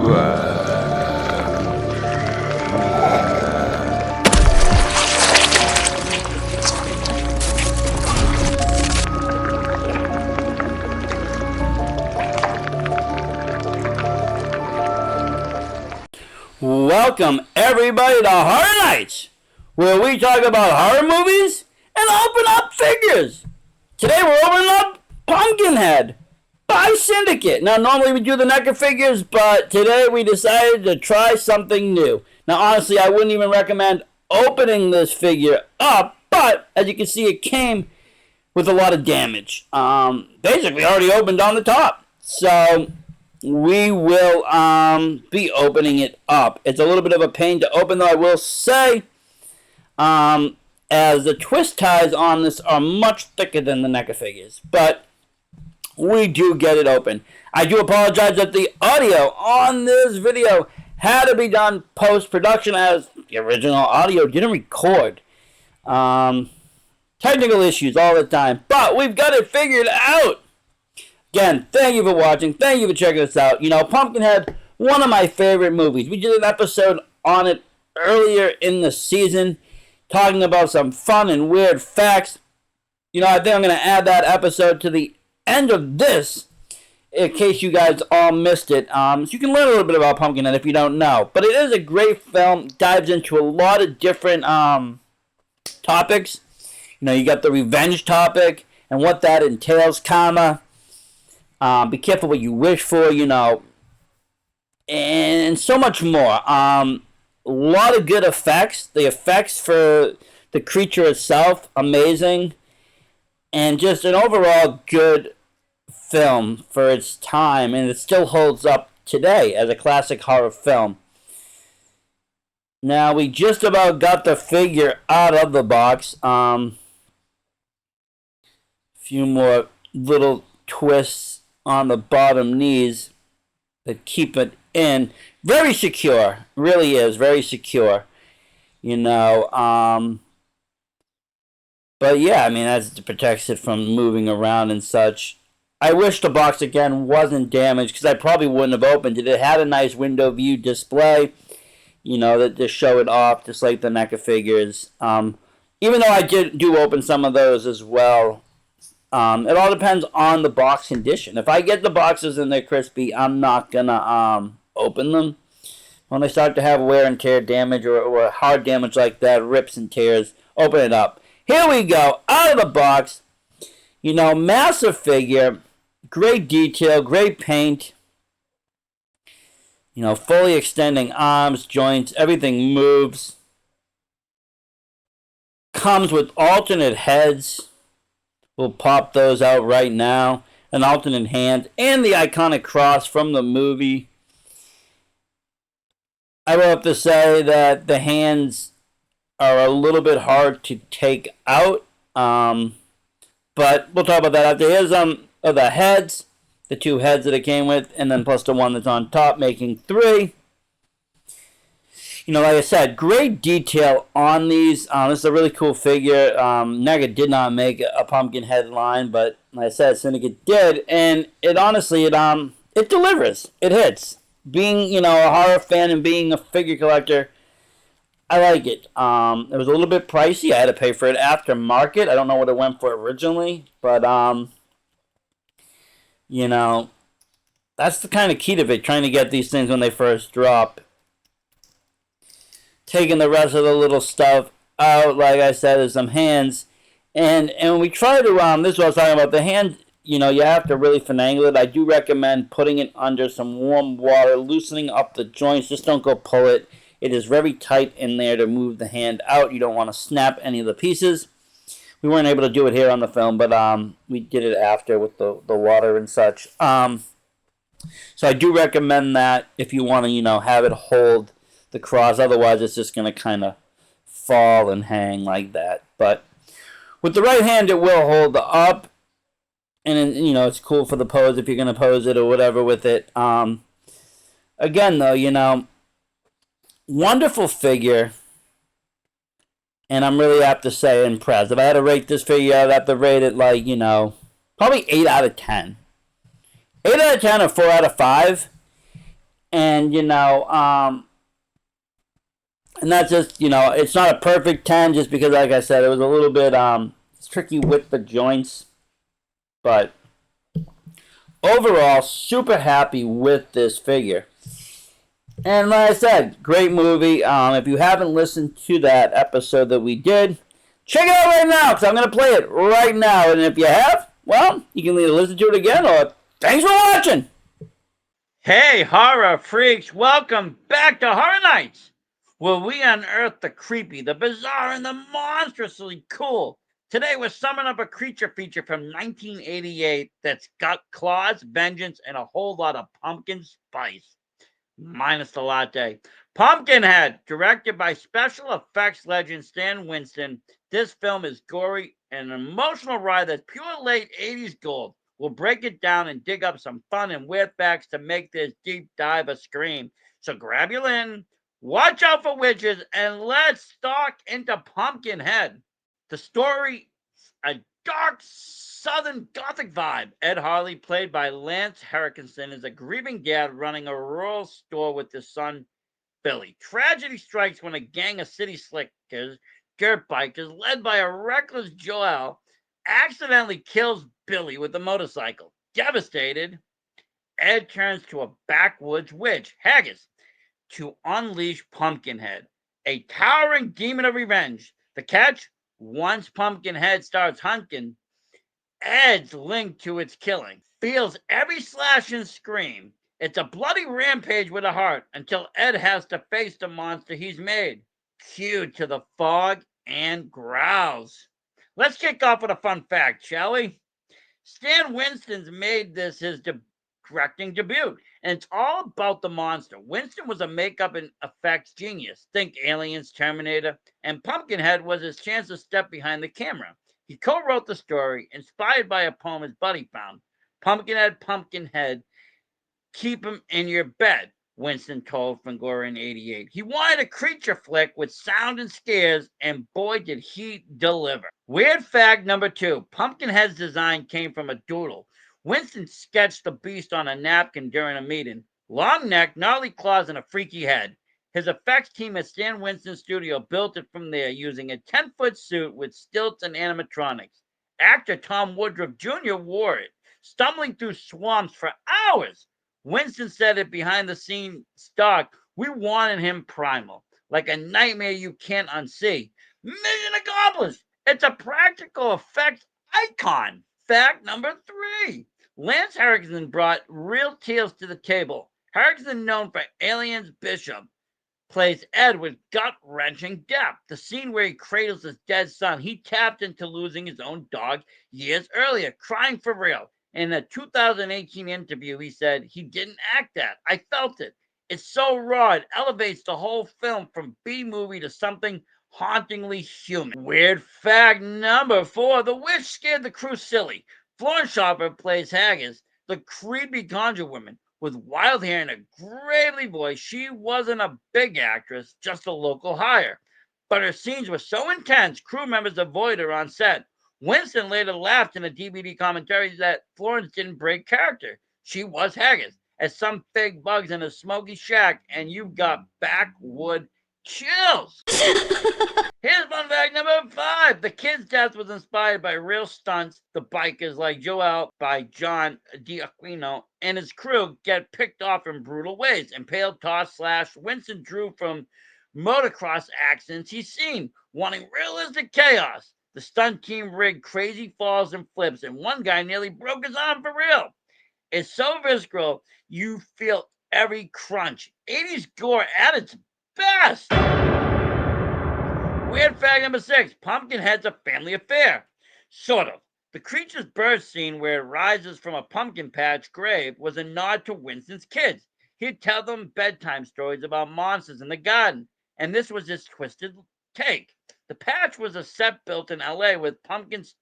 Welcome everybody to Horror Nights, where we talk about horror movies and open up figures. Today we're opening up Pumpkinhead by Syndicate. Now normally we do the NECA figures, but today we decided to try something new. Now honestly, I wouldn't even recommend opening this figure up, but as you can see, it came with a lot of damage. Basically already opened on the top. So we will be opening it up. It's a little bit of a pain to open, though I will say, as the twist ties on this are much thicker than the NECA figures. But we do get it open. I do apologize that the audio on this video had to be done post-production, as the original audio didn't record. Technical issues all the time. But we've got it figured out. Again, thank you for watching. Thank you for checking us out. You know, Pumpkinhead, one of my favorite movies. We did an episode on it earlier in the season, talking about some fun and weird facts. You know, I think I'm going to add that episode to the end of this, in case you guys all missed it. So you can learn a little bit about Pumpkinhead if you don't know. But it is a great film. Dives into a lot of different topics. You know, you got the revenge topic and what that entails, karma. Be careful what you wish for, you know, and so much more. A lot of good effects. The effects for the creature itself, amazing. And just an overall good film for its time. And it still holds up today as a classic horror film. Now, we just about got the figure out of the box. Few more little twists on the bottom knees that keep it in. Very secure. Really is. Very secure. You know. But yeah, I mean, that protects it from moving around and such. I wish the box, again, wasn't damaged, because I probably wouldn't have opened it. It had a nice window view display, you know, that just show it off, just like the NECA figures. Even though I do open some of those as well. It all depends on the box condition. If I get the boxes and they're crispy, I'm not gonna open them. When they start to have wear and tear damage or hard damage like that, rips and tears, open it up. Here we go, out of the box. You know, massive figure, great detail, great paint. You know, fully extending arms, joints, everything moves. Comes with alternate heads. We'll pop those out right now. An alternate hand and the iconic cross from the movie. I will have to say that the hands are a little bit hard to take out. But we'll talk about that after. Here's the heads. The two heads that it came with. And then plus the one that's on top, making 3. You know, like I said, great detail on these. This is a really cool figure. NECA did not make a Pumpkinhead line, but like I said, Syndicate did, and it honestly, it delivers. It hits. Being, you know, a horror fan and being a figure collector, I like it. It was a little bit pricey. I had to pay for it aftermarket. I don't know what it went for originally, but you know, that's the kind of key to it. Trying to get these things when they first drop. Taking the rest of the little stuff out, like I said, is some hands. And we try to, this is what I was talking about, the hand, you know, you have to really finagle it. I do recommend putting it under some warm water, loosening up the joints, just don't go pull it. It is very tight in there to move the hand out. You don't want to snap any of the pieces. We weren't able to do it here on the film, but we did it after with the water and such. So I do recommend that if you want to, you know, have it hold the cross. Otherwise, it's just going to kind of fall and hang like that. But with the right hand, it will hold up. And, you know, it's cool for the pose if you're going to pose it or whatever with it. Again, though, you know, wonderful figure. And I'm really apt to say impressed. If I had to rate this figure, I'd have to rate it like, you know, probably 8 out of 10. 8 out of 10 or 4 out of 5. And, and that's just, it's not a perfect 10 just because, like I said, it was a little bit tricky with the joints. But overall, super happy with this figure. And like I said, great movie. If you haven't listened to that episode that we did, check it out right now because I'm going to play it right now. And if you have, well, you can either listen to it again or thanks for watching. Hey, horror freaks, welcome back to Horror Nights, where we unearth the creepy, the bizarre, and the monstrously cool. Today we're summing up a creature feature from 1988 that's got claws, vengeance, and a whole lot of pumpkin spice. Minus the latte. Pumpkinhead, directed by special effects legend Stan Winston. This film is gory and an emotional ride that's pure late 80s gold. We'll break it down and dig up some fun and weird facts to make this deep dive a scream. So grab your lid, watch out for witches, and let's stalk into Pumpkinhead. The story, a dark Southern Gothic vibe. Ed Harley, played by Lance Henriksen, is a grieving dad running a rural store with his son, Billy. Tragedy strikes when a gang of city slickers, dirt bikers, led by a reckless Joel, accidentally kills Billy with a motorcycle. Devastated, Ed turns to a backwoods witch, Haggis, to unleash Pumpkinhead, a towering demon of revenge. The catch? Once Pumpkinhead starts hunting, Ed's linked to its killing, feels every slash and scream. It's a bloody rampage with a heart until Ed has to face the monster he's made. Cued to the fog and growls. Let's kick off with a fun fact, shall we? Stan Winston's made this his directing debut, and it's all about the monster. Winston was a makeup and effects genius. Think Aliens, Terminator, and Pumpkinhead was his chance to step behind the camera. He co-wrote the story, inspired by a poem his buddy found. Pumpkinhead, Pumpkinhead, keep him in your bed, Winston told Fangoria in 88. He wanted a creature flick with sound and scares, and boy did he deliver. Weird fact number 2. Pumpkinhead's design came from a doodle. Winston sketched the beast on a napkin during a meeting. Long neck, gnarly claws, and a freaky head. His effects team at Stan Winston's studio built it from there using a 10-foot suit with stilts and animatronics. Actor Tom Woodruff Jr. wore it, stumbling through swamps for hours. Winston said it behind the scenes stock. We wanted him primal, like a nightmare you can't unsee. Mission accomplished. It's a practical effects icon. Fact number 3. Lance Henriksen brought real tales to the table. Henriksen, known for Aliens Bishop, plays Ed with gut-wrenching depth. The scene where he cradles his dead son, he tapped into losing his own dog years earlier, crying for real. In a 2018 interview, he said, he didn't act that. I felt it. It's so raw, it elevates the whole film from B-movie to something hauntingly human. Weird fact number 4. The witch scared the crew silly. Florence Sharper plays Haggis, the creepy conjure woman with wild hair and a gravelly voice. She wasn't a big actress, just a local hire. But her scenes were so intense, crew members avoided her on set. Winston later laughed in a DVD commentary that Florence didn't break character. She was Haggis, as some fake bugs in a smoky shack, and you've got backwood chills. Here's fun fact number 5. The kid's death was inspired by real stunts. The bikers like Joel by John D'Aquino and his crew get picked off in brutal ways. Impaled, tossed, slashed. Winston drew from motocross accidents he's seen, wanting realistic chaos. The stunt team rigged crazy falls and flips, and one guy nearly broke his arm for real. It's so visceral, you feel every crunch. 80s gore at its best. Weird fact number 6. Pumpkinhead's a family affair. Sort of. The creature's birth scene where it rises from a pumpkin patch grave was a nod to Winston's kids. He'd tell them bedtime stories about monsters in the garden, and this was his twisted take. The patch was a set built in LA with pumpkins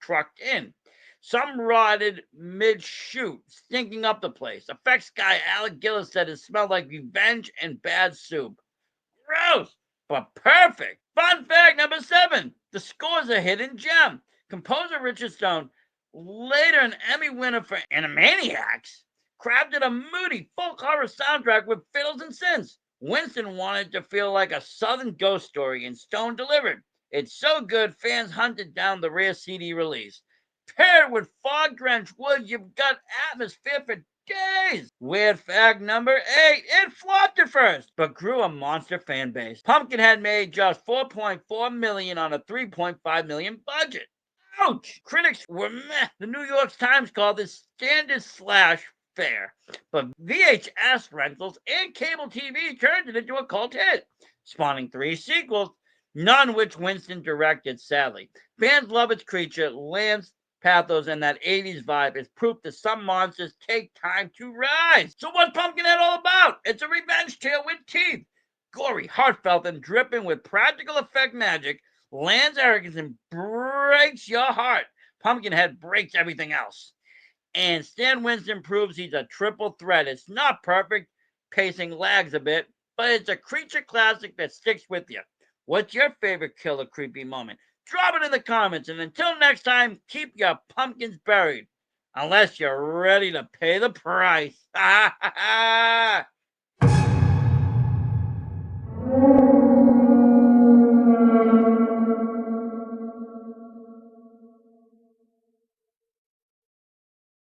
trucked in. Some rotted mid-shoot, stinking up the place. Effects guy Alec Gillis said it smelled like revenge and bad soup. Gross, but perfect. Fun fact number 7. The score's a hidden gem. Composer Richard Stone, later an Emmy winner for Animaniacs, crafted a moody folk horror soundtrack with fiddles and synths. Winston wanted to feel like a southern ghost story, and Stone delivered. It's so good, fans hunted down the rare CD release. Paired with fog-drenched woods, you've got atmosphere for days. Weird fact number 8, it flopped at first, but grew a monster fan base. Pumpkinhead made just $4.4 million on a $3.5 million budget. Ouch! Critics were meh. The New York Times called this standard slash fare, but VHS rentals and cable TV turned it into a cult hit, spawning 3 sequels, none which Winston directed, sadly. Fans love its creature, Lance, pathos, and that 80s vibe is proof that some monsters take time to rise. So what's Pumpkinhead all about? It's a revenge tale with teeth. Gory, heartfelt, and dripping with practical effect magic, Land's arrogance breaks your heart. Pumpkinhead breaks everything else. And Stan Winston proves he's a triple threat. It's not perfect, pacing lags a bit, but it's a creature classic that sticks with you. What's your favorite killer creepy moment? Drop it in the comments, and until next time, keep your pumpkins buried. Unless you're ready to pay the price.